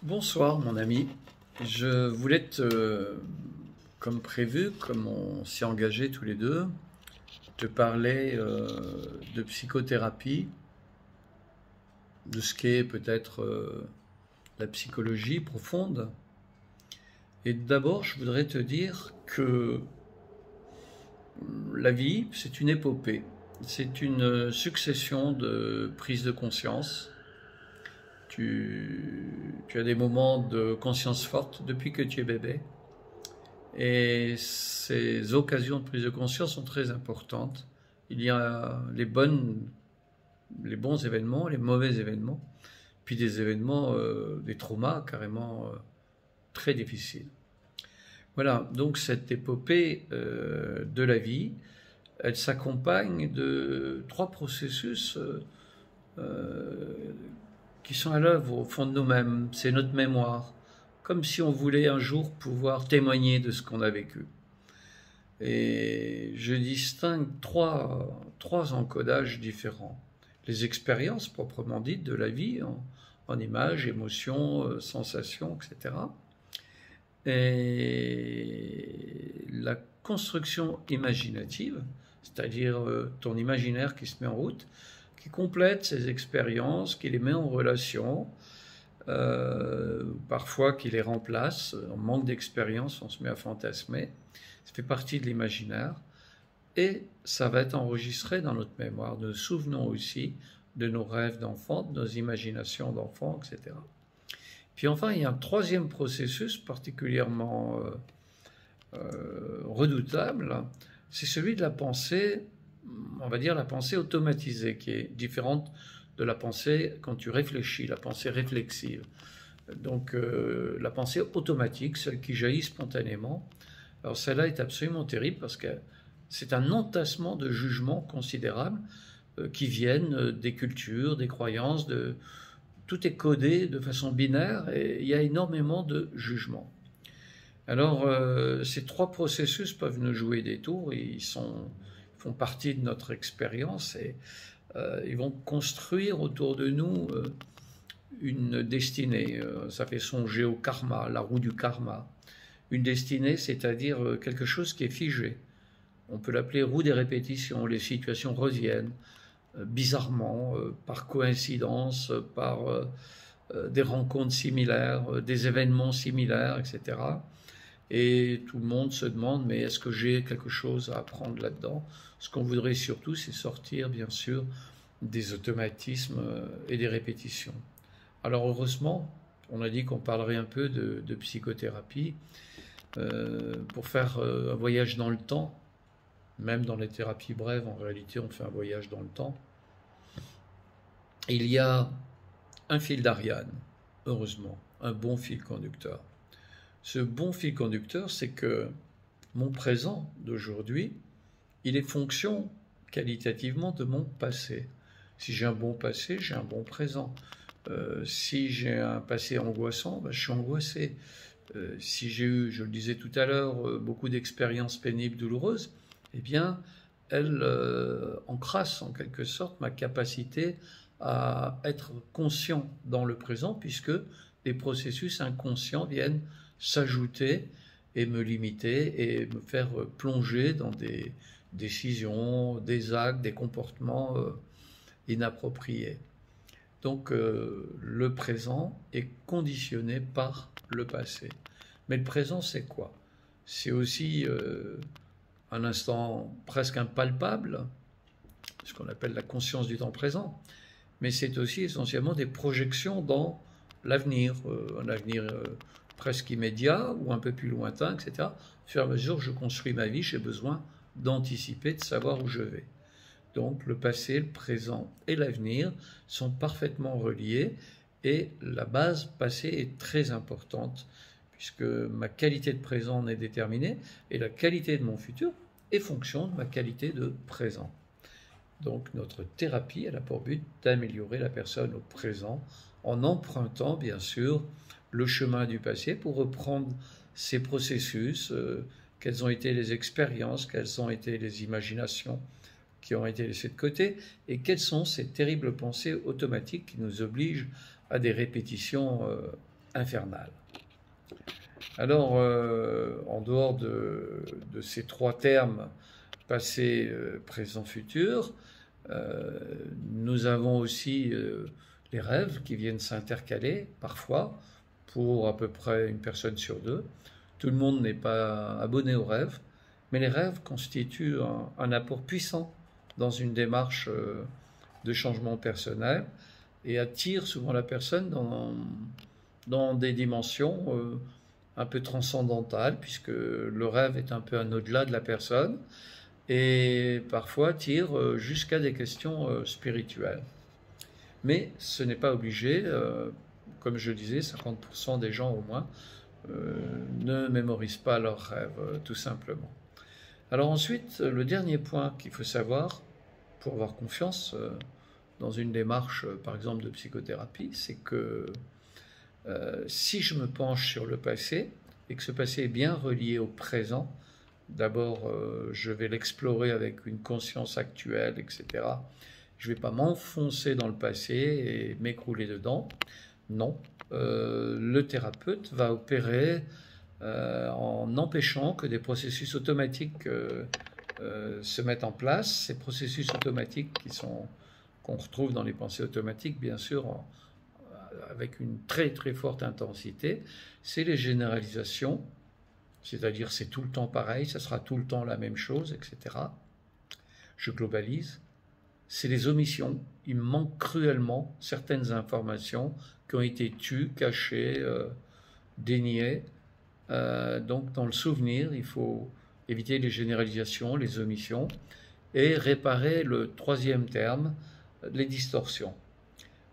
Bonsoir mon ami, je voulais comme prévu, comme on s'y engagé tous les deux, te parler de psychothérapie, de ce qu'est peut-être la psychologie profonde. Et d'abord, je voudrais te dire que la vie, c'est une épopée, c'est une succession de prises de conscience. Tu as des moments de conscience forte depuis que tu es bébé. Et ces occasions de prise de conscience sont très importantes. Il y a les bons événements, les mauvais événements, puis des événements, des traumas carrément très difficiles. Voilà, donc cette épopée de la vie, elle s'accompagne de trois processus qui sont à l'œuvre au fond de nous-mêmes. C'est notre mémoire, comme si on voulait un jour pouvoir témoigner de ce qu'on a vécu. Et je distingue trois encodages différents. Les expériences proprement dites de la vie, en images, émotions, sensations, etc. Et la construction imaginative, c'est-à-dire ton imaginaire qui se met en route, qui complète ces expériences, qui les met en relation, parfois qui les remplace. En manque d'expérience, on se met à fantasmer. Ça fait partie de l'imaginaire. Et ça va être enregistré dans notre mémoire. Nous nous souvenons aussi de nos rêves d'enfants, de nos imaginations d'enfants, etc. Puis enfin, il y a un troisième processus particulièrement redoutable, c'est celui de la pensée, on va dire la pensée automatisée, qui est différente de la pensée quand tu réfléchis, la pensée réflexive. Donc la pensée automatique, celle qui jaillit spontanément. Alors celle-là est absolument terrible parce que c'est un entassement de jugements considérables qui viennent des cultures, des croyances, tout est codé de façon binaire et il y a énormément de jugements. Alors ces trois processus peuvent nous jouer des tours, ils font partie de notre expérience et ils vont construire autour de nous une destinée. Ça fait songer au karma, la roue du karma. Une destinée, c'est-à-dire quelque chose qui est figé. On peut l'appeler roue des répétitions. Les situations reviennent bizarrement, par coïncidence, par des rencontres similaires, des événements similaires, etc. Et tout le monde se demande, mais est-ce que j'ai quelque chose à apprendre là-dedans? Ce qu'on voudrait surtout, c'est sortir, bien sûr, des automatismes et des répétitions. Alors heureusement, on a dit qu'on parlerait un peu de psychothérapie pour faire un voyage dans le temps. Même dans les thérapies brèves, en réalité, on fait un voyage dans le temps. Il y a un fil d'Ariane, heureusement, un bon fil conducteur. Ce bon fil conducteur, c'est que mon présent d'aujourd'hui, il est fonction qualitativement de mon passé. Si j'ai un bon passé, j'ai un bon présent. Si j'ai un passé angoissant, je suis angoissé. Si j'ai eu, je le disais tout à l'heure, beaucoup d'expériences pénibles, douloureuses, eh bien, elles encrassent en quelque sorte ma capacité à être conscient dans le présent, puisque les processus inconscients viennent s'ajouter et me limiter et me faire plonger dans des décisions, des actes, des comportements inappropriés. Donc le présent est conditionné par le passé. Mais le présent, c'est quoi? C'est aussi un instant presque impalpable, ce qu'on appelle la conscience du temps présent, mais c'est aussi essentiellement des projections dans l'avenir, un avenir presque immédiat ou un peu plus lointain, etc. Au fur et à mesure que je construis ma vie, j'ai besoin d'anticiper, de savoir où je vais. Donc le passé, le présent et l'avenir sont parfaitement reliés et la base passée est très importante puisque ma qualité de présent en est déterminée et la qualité de mon futur est fonction de ma qualité de présent. Donc notre thérapie, elle a pour but d'améliorer la personne au présent en empruntant bien sûr le chemin du passé pour reprendre ces processus, quelles ont été les expériences, quelles ont été les imaginations qui ont été laissées de côté et quelles sont ces terribles pensées automatiques qui nous obligent à des répétitions infernale. Alors, en dehors de ces trois termes, passé, présent, futur, nous avons aussi les rêves qui viennent s'intercaler parfois pour à peu près une personne sur deux. Tout le monde n'est pas abonné aux rêves, mais les rêves constituent un apport puissant dans une démarche de changement personnel et attirent souvent la personne dans des dimensions un peu transcendantales, puisque le rêve est un peu un au-delà de la personne et parfois tire jusqu'à des questions spirituelles. Mais ce n'est pas obligé, comme je disais, 50% des gens au moins ne mémorisent pas leurs rêves, tout simplement. Alors ensuite, le dernier point qu'il faut savoir pour avoir confiance dans une démarche, par exemple, de psychothérapie, c'est que si je me penche sur le passé et que ce passé est bien relié au présent, d'abord je vais l'explorer avec une conscience actuelle, etc. Je ne vais pas m'enfoncer dans le passé et m'écrouler dedans. Non, le thérapeute va opérer en empêchant que des processus automatiques se mettent en place. Ces processus automatiques qu'on retrouve dans les pensées automatiques, bien sûr, avec une très très forte intensité, c'est les généralisations, c'est-à-dire c'est tout le temps pareil, ça sera tout le temps la même chose, etc. Je globalise. C'est les omissions. Il me manque cruellement certaines informations qui ont été tues, cachées, déniées. Donc dans le souvenir, il faut éviter les généralisations, les omissions, et réparer le troisième terme, les distorsions.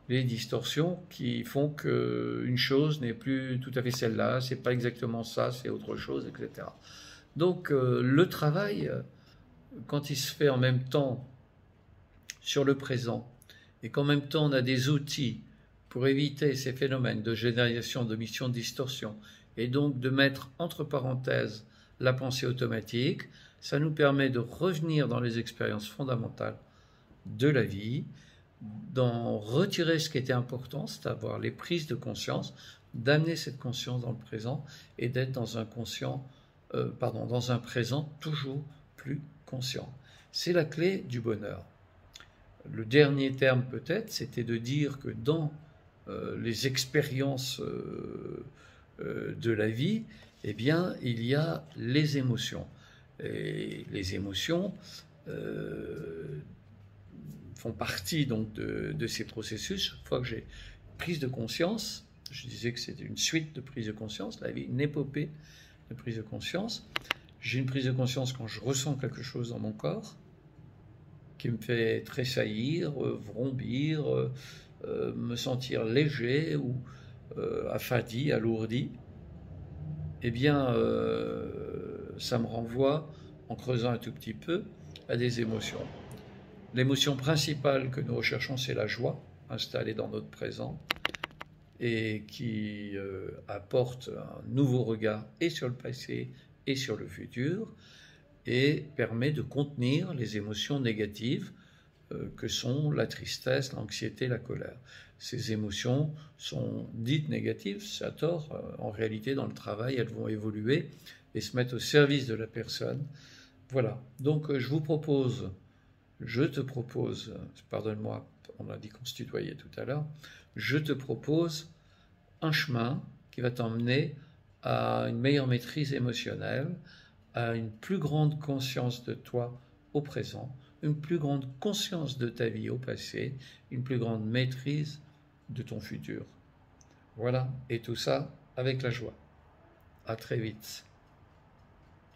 Les distorsions qui font qu'une chose n'est plus tout à fait celle-là, c'est pas exactement ça, c'est autre chose, etc. Donc le travail, quand il se fait en même temps sur le présent, et qu'en même temps on a des outils pour éviter ces phénomènes de généralisation, d'omission, de distorsion, et donc de mettre entre parenthèses la pensée automatique, ça nous permet de revenir dans les expériences fondamentales de la vie, d'en retirer ce qui était important, c'est-à-dire les prises de conscience, d'amener cette conscience dans le présent et d'être dans dans un présent toujours plus conscient. C'est la clé du bonheur. Le dernier terme peut-être, c'était de dire que dans les expériences de la vie, eh bien, il y a les émotions. Et les émotions font partie donc de ces processus. Chaque fois que j'ai prise de conscience, je disais que c'était une suite de prise de conscience, la vie, une épopée de prise de conscience. J'ai une prise de conscience quand je ressens quelque chose dans mon corps qui me fait tressaillir, vrombir, me sentir léger ou affadi, alourdi. Eh bien, ça me renvoie, en creusant un tout petit peu, à des émotions. L'émotion principale que nous recherchons, c'est la joie, installée dans notre présent, et qui apporte un nouveau regard et sur le passé et sur le futur, et permet de contenir les émotions négatives que sont la tristesse, l'anxiété, la colère. Ces émotions sont dites négatives, c'est à tort. En réalité, dans le travail, elles vont évoluer et se mettre au service de la personne. Voilà. Donc, je te propose, pardonne-moi, on a dit qu'on se tutoyait tout à l'heure, je te propose un chemin qui va t'emmener à une meilleure maîtrise émotionnelle, à une plus grande conscience de toi au présent, une plus grande conscience de ta vie au passé, une plus grande maîtrise de ton futur. Voilà, et tout ça avec la joie. À très vite.